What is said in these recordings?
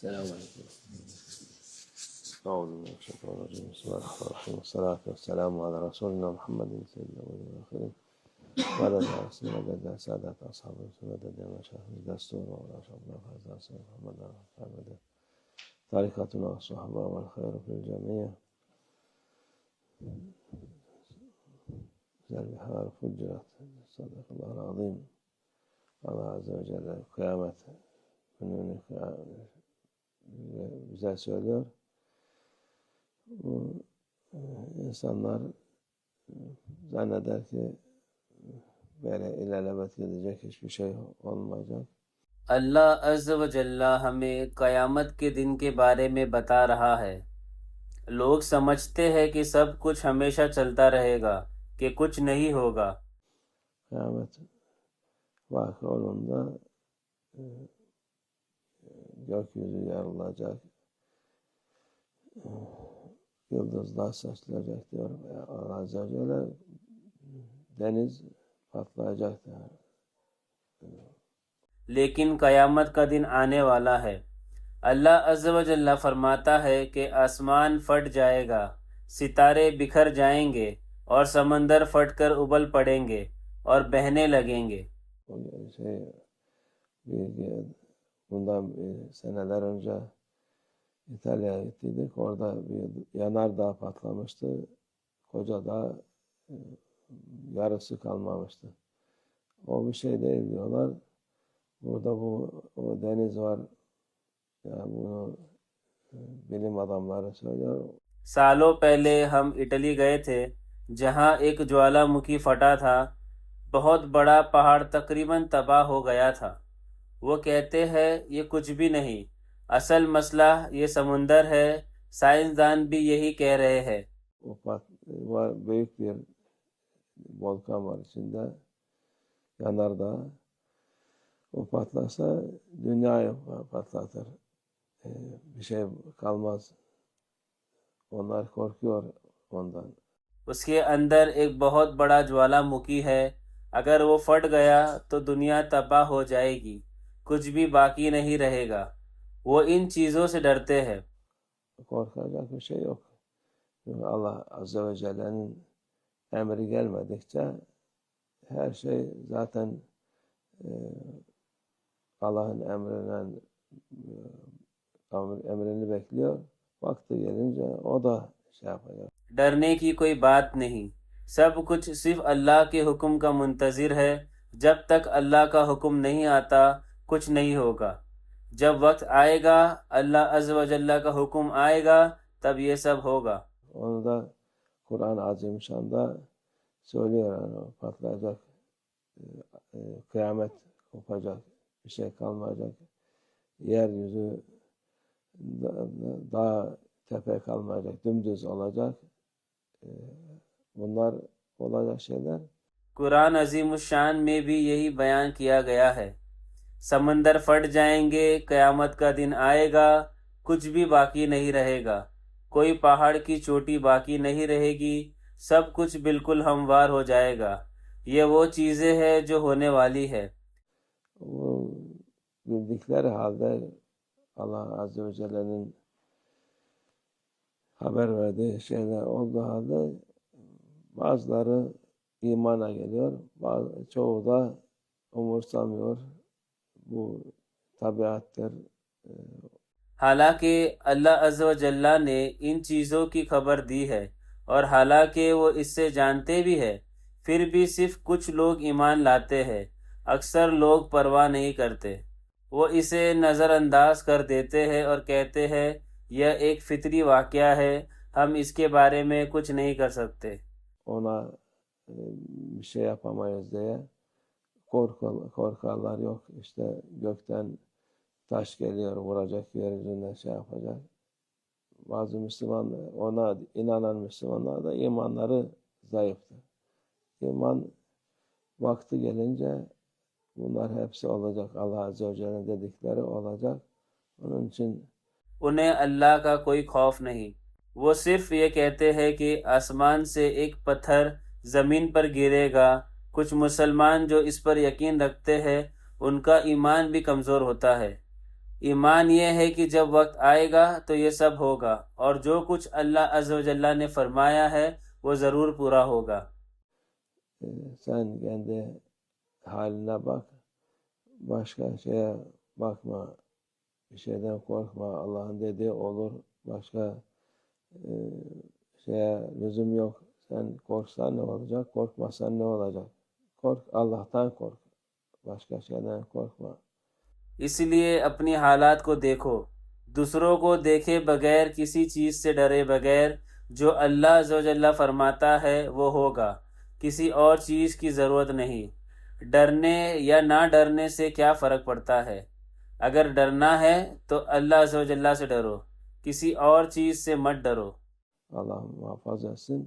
السلام علیکم. أعوذ بالله من الشيطان الرجيم. بسم الله الرحمن الرحيم. والصلاة والسلام على رسولنا محمد سيد الأولين والآخرين وعلى آله وصحبه سادات أصحاب السنة مشايخ الدستور وأشرفنا فازا سيد محمد محمد طريقتنا والصحبة والخير في الجميع زي البحار فجرت صدق الله العظيم. Allah Azze ve Celle kıyamet gününü bize söylüyor. Bu insanlar zanneder ki böyle ilelebet gidecek hiçbir şey olmayacak. اللہ عز و جل ہمیں قیامت کے دن کے بارے میں بتا رہا ہے. لوگ سمجھتے ہیں کہ سب کچھ ہمیشہ چلتا رہے گا، کہ کچھ نہیں ہوگا. Kıyamet vakı olduğunda gökyüzü yarılacak, yıldızlar saçılacak diyor. Allah Azze ve Celle deniz patlayacak diyor. لیکن قیامت کا دن آنے والا ہے. اللہ عز و جل فرماتا ہے کہ آسمان پھٹ جائے گا، ستارے بکھر جائیں گے اور سمندر پھٹ کر ابل پڑیں گے اور بہنے لگیں گے. Bundan seneler önce İtalya'ya gittiydik. Orada bir yanardağ patlamıştı. Koca dağ yarısı kalmamıştı. O bir şey değil diyorlar. Burada o deniz var. Yani bunu bilim adamları söylüyor. سالوں پہلے ہم اٹلی گئے تھے جہاں ایک جوالا مکھی پھٹا تھا. بہت بڑا پہاڑ تقریباً تباہ ہو گیا تھا. وہ کہتے ہیں یہ کچھ بھی نہیں، اصل مسئلہ یہ سمندر ہے. سائنسدان بھی یہی کہہ رہے ہیں. Büyük bir volkan var içinde. Yanardağ. O patlarsa dünyayı patlatır. Bir şey kalmaz. Onlar korkuyor ondan. اس کے اندر ایک بہت بڑا جوالا مکھی ہے، اگر وہ پھٹ گیا تو دنیا تباہ ہو جائے گی، کچھ بھی باقی نہیں رہے گا. وہ ان چیزوں سے ڈرتے ہیں. Korkacak bir şey yok. Çünkü Allah Azze ve Celle'nin emri gelmedikçe her şey zaten Allah'ın emrini bekliyor. Vakti gelince o da şey yapacak. ڈرنے کی کوئی بات نہیں، سب کچھ صرف اللہ کے حکم کا منتظر ہے. جب تک اللہ کا حکم نہیں آتا کچھ نہیں ہوگا. جب وقت آئے گا، اللہ عز و جل کا حکم آئے گا، تب یہ سب ہوگا. Onu da Kur'an-ı Azimüşşan'da söylüyor. Yani patlayacak, kıyamet kopacak, bir şey kalmayacak. Yeryüzü dağ tepe kalmayacak, dümdüz olacak. Bunlar olacak şeyler. قرآن عظیم الشان میں بھی یہی بیان کیا گیا ہے. سمندر پھٹ جائیں گے، قیامت کا دن آئے گا، کچھ بھی باقی نہیں رہے گا، کوئی پہاڑ کی چوٹی باقی نہیں رہے گی، سب کچھ بالکل ہموار ہو جائے گا. یہ وہ چیزیں ہیں جو ہونے والی ہے. Bu bildikleri halde Allah Azze ve Celle'nin haber verdiği şeyler olduğu halde bazıları imana geliyor, çoğu da umursamıyor. Bu tabiattır. حالانکہ اللہ عز و جل نے ان چیزوں کی خبر دی ہے، اور حالانکہ وہ اس سے جانتے بھی ہے، پھر بھی صرف کچھ لوگ ایمان لاتے ہیں. اکثر لوگ پرواہ نہیں کرتے. وہ اسے نظر انداز کر دیتے ہیں اور kehte ہیں یہ ایک فطری واقعہ ہے، ہم اس کے بارے میں کچھ نہیں کر سکتے. Ona bir şey yapamayız diye korkarlar. Yok işte gökten taş geliyor, vuracak, yeryüzünden şey yapacak. Bazı Müslümanlar, ona inanan Müslümanlar da imanları zayıftır. İman vakti gelince bunlar hepsi olacak. Allah Azze ve Celle'nin dedikleri olacak. Onun için انہیں اللہ کا کوئی خوف نہیں. وہ صرف یہ کہتے ہیں کہ آسمان سے ایک پتھر زمین پر گرے گا. کچھ مسلمان جو اس پر یقین رکھتے ہیں ان کا ایمان بھی کمزور ہوتا ہے. ایمان یہ ہے کہ جب وقت آئے گا تو یہ سب ہوگا، اور جو کچھ اللہ عز و جل نے فرمایا ہے وہ ضرور پورا ہوگا۔ Sen kendi haline bak, başka şeye bakma, bir şeyden korkma, Allah'ın dediği olur, başka e, şeye lüzum yok. Sen korksan ne olacak, korkmasan ne olacak? Kork, Allah'tan kork, başka şeyden korkma. اس لیے اپنی حالات کو دیکھو، دوسروں کو دیکھے بغیر، کسی چیز سے ڈرے بغیر، جو اللہ عز و جل فرماتا ہے وہ ہوگا، کسی اور چیز کی ضرورت نہیں۔ ڈرنے یا نہ ڈرنے سے کیا فرق پڑتا ہے؟ اگر ڈرنا ہے تو اللہ عز و جل سے ڈرو، کسی اور چیز سے مت ڈرو۔ Allah muhafaza etsin,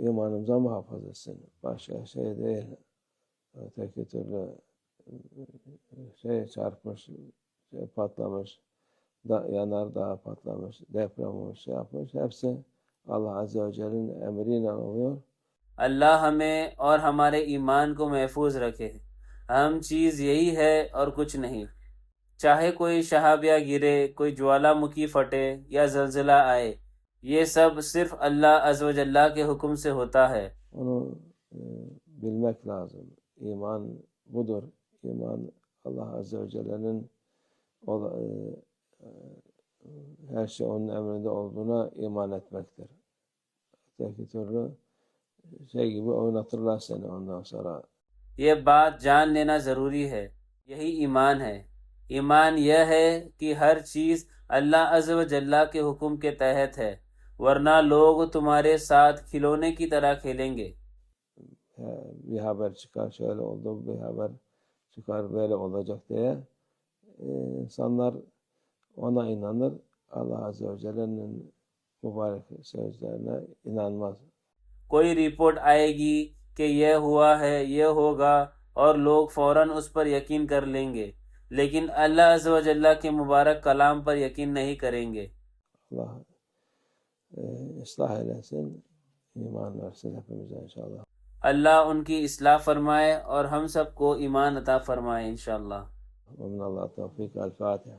imanımıza muhafaza etsin. Başka şey değil. Öteki türlü şey çarpmış, şey patlamış, yanardağ patlamış, deprem olmuş, şey yapmış. Hepsi Allah Azze ve Celle'nin emriyle oluyor. اللہ ہمیں اور ہمارے ایمان کو محفوظ رکھے۔ اہم چیز یہی ہے اور کچھ نہیں۔ چاہے کوئی شہابیہ گرے، کوئی جوالا مکھی پھٹے یا زلزلہ آئے، یہ سب صرف اللہ عز و جل کے حکم سے ہوتا ہے۔ Onu bilmek lazım. İman budur. İman Allah Azze ve Celle'nin her şey onun emrinde olduğuna iman etmektir. Öteki türlü şey gibi oynatırlar seni ondan sonra. یہ بات جان لینا ضروری ہے، یہی ایمان ہے۔ ایمان یہ ہے کہ ہر چیز اللہ عز و جل کے حکم کے تحت ہے، ورنہ لوگ تمہارے ساتھ کھلونے کی طرح کھیلیں گے۔ Bir haber çıkar, şöyle oldu, bir haber çıkar, böyle olacak diye insanlar ona inanır. Allah Azze ve Celle'nin mübarek sözlerine inanmaz. کوئی رپورٹ آئے گی کہ یہ ہوا ہے، یہ ہوگا، اور لوگ فوراً اس پر یقین کر لیں گے، لیکن اللہ عز و جل کے مبارک کلام پر یقین نہیں کریں گے۔ Allah ıslah eylesin, iman versin hepimize inşallah. اللہ ان کی اصلاح فرمائے اور ہم سب کو ایمان عطا فرمائے انشاءاللہ۔ ومن Allah tevfik. El Fatiha.